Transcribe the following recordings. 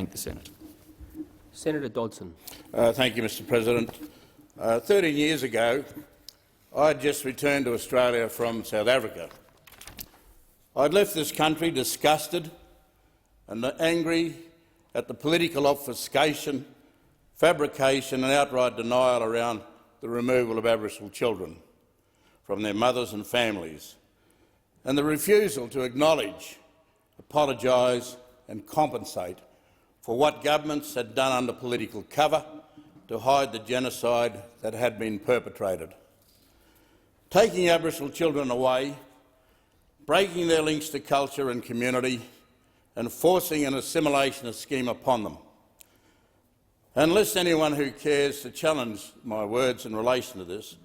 thank the Senate. Senator Dodson. Thank you, Mr President. 13 years ago, I had just returned to Australia from South Africa. I'd left this country disgusted and angry at the political obfuscation, fabrication and outright denial around the removal of Aboriginal children from their mothers and families, and the refusal to acknowledge, apologise and compensate for what governments had done under political cover to hide the genocide that had been perpetrated. Taking Aboriginal children away, breaking their links to culture and community, and forcing an assimilationist scheme upon them. Unless anyone who cares to challenge my words in relation to this,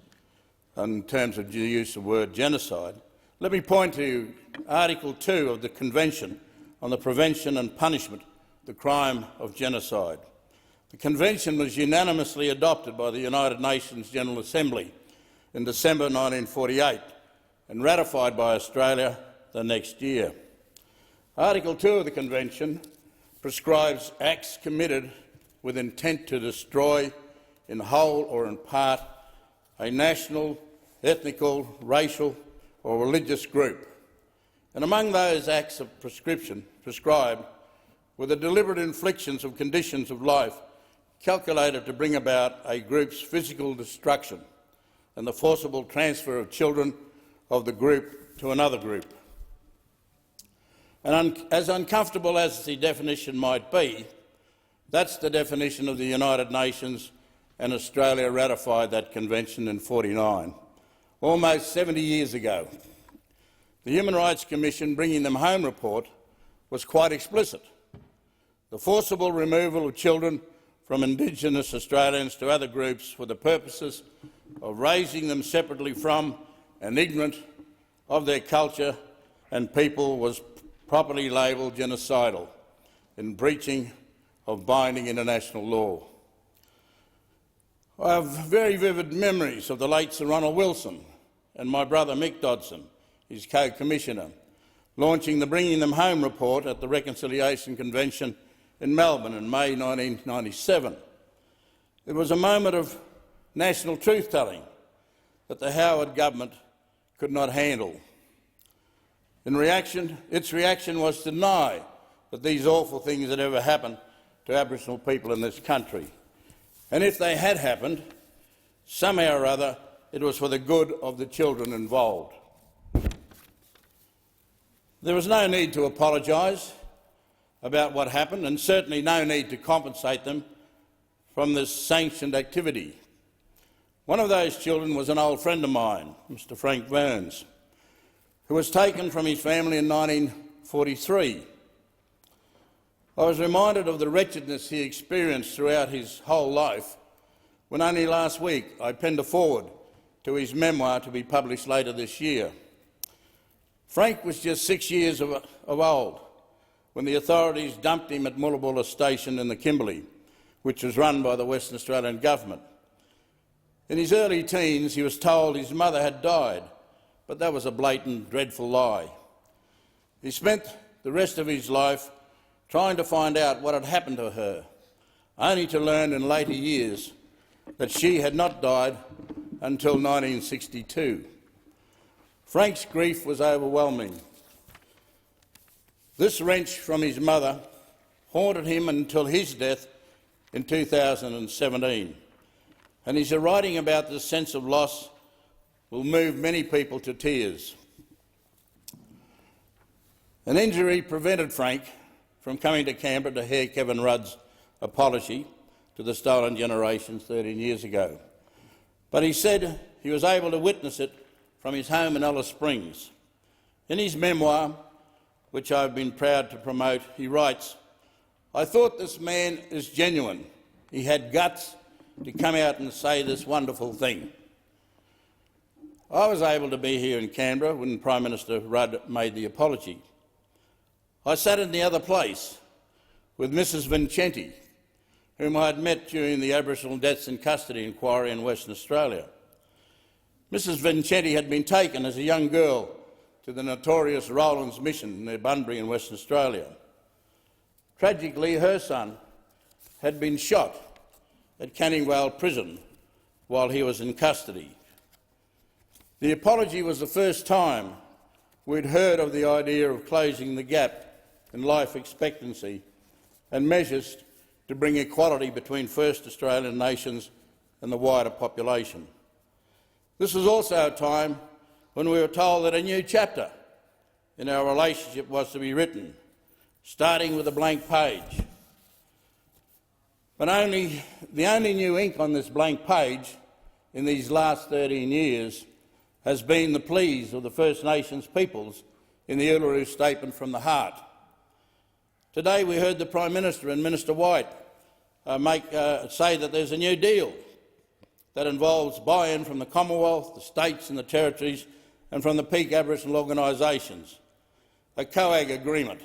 in terms of the use of the word genocide, let me point to Article 2 of the Convention on the Prevention and Punishment of the Crime of Genocide. The Convention was unanimously adopted by the United Nations General Assembly in December 1948 and ratified by Australia the next year. Article 2 of the Convention prescribes acts committed with intent to destroy, in whole or in part, a national, ethnical, racial or religious group. And among those acts of prescribed were the deliberate inflictions of conditions of life calculated to bring about a group's physical destruction and the forcible transfer of children of the group to another group. And as uncomfortable as the definition might be, that's the definition of the United Nations, and Australia ratified that convention in 1949, almost 70 years ago. The Human Rights Commission Bringing Them Home report was quite explicit. The forcible removal of children from Indigenous Australians to other groups for the purposes of raising them separately from and ignorant of their culture and people was properly labelled genocidal in breaching of binding international law. I have very vivid memories of the late Sir Ronald Wilson and my brother Mick Dodson, his co-commissioner, launching the Bringing Them Home report at the Reconciliation Convention in Melbourne in May 1997. It was a moment of national truth-telling that the Howard government could not handle. Its reaction was to deny that these awful things had ever happened to Aboriginal people in this country. And if they had happened, somehow or other, it was for the good of the children involved. There was no need to apologise about what happened, and certainly no need to compensate them from this sanctioned activity. One of those children was an old friend of mine, Mr Frank Burns, who was taken from his family in 1943. I was reminded of the wretchedness he experienced throughout his whole life when only last week I penned a foreword to his memoir to be published later this year. Frank was just 6 years of old when the authorities dumped him at Mullabulla Station in the Kimberley, which was run by the Western Australian government. In his early teens, he was told his mother had died, but that was a blatant, dreadful lie. He spent the rest of his life trying to find out what had happened to her, only to learn in later years that she had not died until 1962. Frank's grief was overwhelming. This wrench from his mother haunted him until his death in 2017, and his writing about this sense of loss will move many people to tears. An injury prevented Frank from coming to Canberra to hear Kevin Rudd's apology to the stolen generations 13 years ago. But he said he was able to witness it from his home in Alice Springs. In his memoir, which I've been proud to promote, he writes, "I thought this man is genuine. He had guts to come out and say this wonderful thing." I was able to be here in Canberra when Prime Minister Rudd made the apology. I sat in the other place with Mrs Vincenti, whom I had met during the Aboriginal Deaths in Custody inquiry in Western Australia. Mrs Vincenti had been taken as a young girl to the notorious Rowlands Mission near Bunbury in Western Australia. Tragically, her son had been shot at Canning Vale Prison while he was in custody. The apology was the first time we'd heard of the idea of closing the gap in life expectancy and measures to bring equality between First Australian nations and the wider population. This was also a time when we were told that a new chapter in our relationship was to be written, starting with a blank page. But the only new ink on this blank page in these last 13 years has been the pleas of the First Nations peoples in the Uluru Statement from the Heart. Today we heard the Prime Minister and Minister White say that there's a new deal that involves buy-in from the Commonwealth, the states and the territories and from the peak Aboriginal organisations, a COAG agreement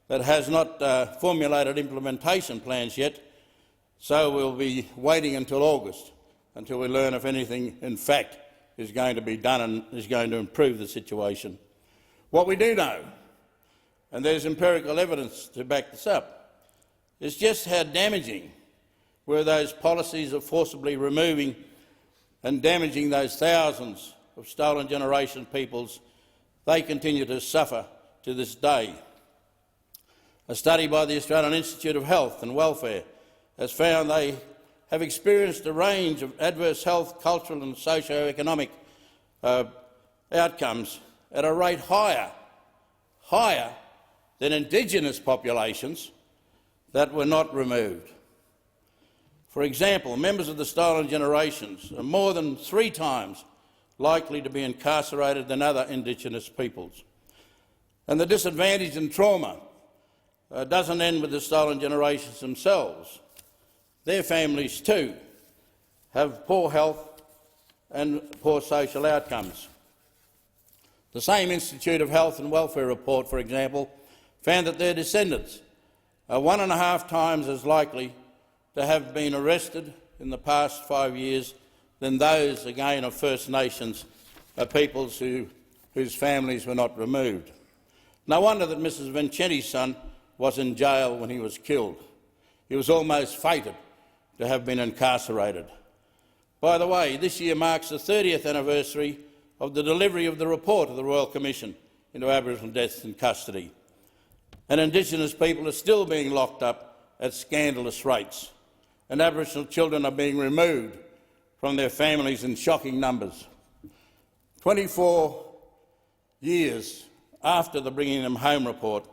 that has not formulated implementation plans yet, so we'll be waiting until August until we learn if anything in fact is going to be done and is going to improve the situation. What we do know, and there's empirical evidence to back this up, is just how damaging were those policies of forcibly removing and damaging those thousands of stolen generation peoples. They continue to suffer to this day. A study by the Australian Institute of Health and Welfare has found they have experienced a range of adverse health, cultural and socio-economic outcomes at a rate higher than Indigenous populations that were not removed. For example, members of the stolen generations are more than 3 times likely to be incarcerated than other Indigenous peoples. And the disadvantage and trauma doesn't end with the stolen generations themselves. Their families too have poor health and poor social outcomes. The same Institute of Health and Welfare report, for example, found that their descendants are 1.5 times as likely to have been arrested in the past 5 years than those, again, of First Nations peoples whose families were not removed. No wonder that Mrs Vincenti's son was in jail when he was killed. He was almost fated to have been incarcerated. By the way, this year marks the 30th anniversary of the delivery of the report of the Royal Commission into Aboriginal deaths in custody, and Indigenous people are still being locked up at scandalous rates, and Aboriginal children are being removed from their families in shocking numbers. 24 years after the Bringing Them Home report,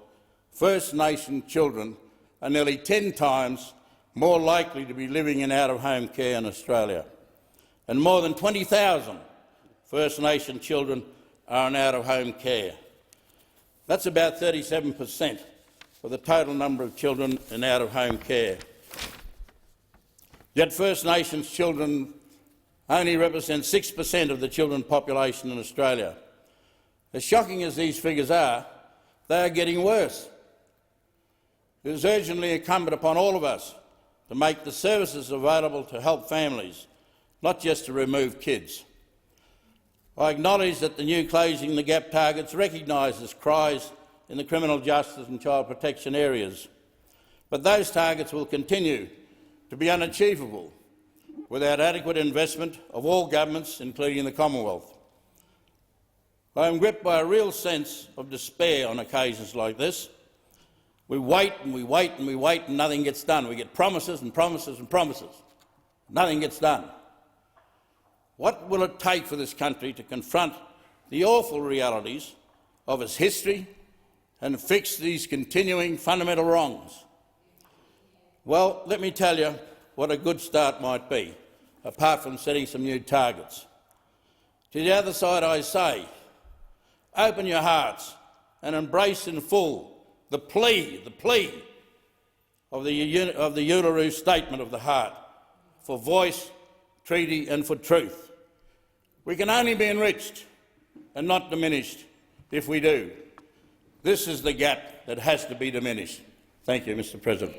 First Nation children are nearly 10 times more likely to be living in out-of-home care in Australia, and more than 20,000 First Nation children are in out-of-home care. That's about 37% of the total number of children in out-of-home care. Yet First Nations children only represent 6% of the children population in Australia. As shocking as these figures are, they are getting worse. It is urgently incumbent upon all of us to make the services available to help families, not just to remove kids. I acknowledge that the new Closing the Gap targets recognises cries in the criminal justice and child protection areas, but those targets will continue to be unachievable without adequate investment of all governments, including the Commonwealth. I am gripped by a real sense of despair on occasions like this. We wait and we wait and we wait and nothing gets done. We get promises and promises and promises. Nothing gets done. What will it take for this country to confront the awful realities of its history and fix these continuing fundamental wrongs? Well, let me tell you what a good start might be, apart from setting some new targets. To the other side I say, open your hearts and embrace in full the plea of the Uluru Statement of the Heart for voice, treaty and for truth. We can only be enriched and not diminished if we do. This is the gap that has to be diminished. Thank you, Mr. President.